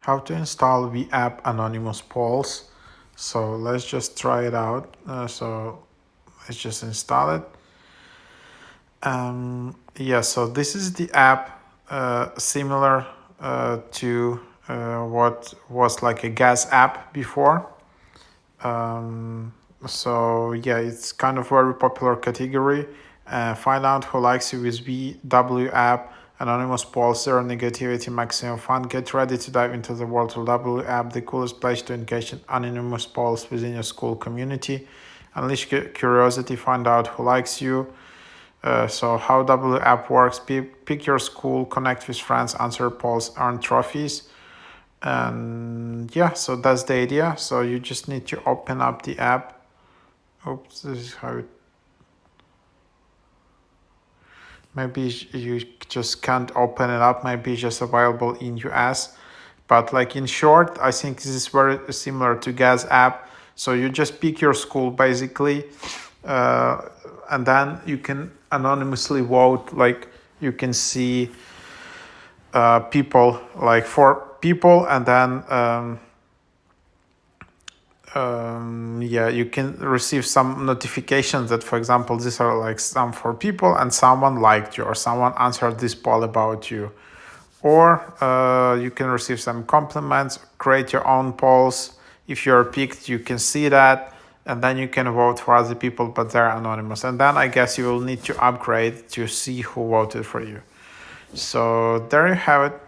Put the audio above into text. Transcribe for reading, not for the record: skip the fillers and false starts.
How to install VApp Anonymous Polls. So let's just try it out. So let's just install it. Yeah, so this is the app similar to what was like a gas app before. So yeah, it's kind of very popular category. Find out who likes you with VW app, anonymous polls, zero negativity, maximum fun. Get ready to dive into the world of W app, the coolest place to engage in anonymous polls within your school community. Unleash curiosity, find out who likes you. So how W app works: pick your school, connect with friends, answer polls, earn trophies. And yeah, so that's the idea. So you just need to open up the app. Oops, this is how it, maybe you just can't open it up. Maybe it's just available in US. But like in short, I think this is very similar to Gas app. So you just pick your school basically, and then you can anonymously vote. Like you can see people, like 4 people, and then yeah, you can receive some notifications that, for example, these are like some 4 people and someone liked you or someone answered this poll about you. Or you can receive some compliments, create your own polls. If you're picked, you can see that, and then you can vote for other people, but they're anonymous. And then I guess you will need to upgrade to see who voted for you. So there you have it.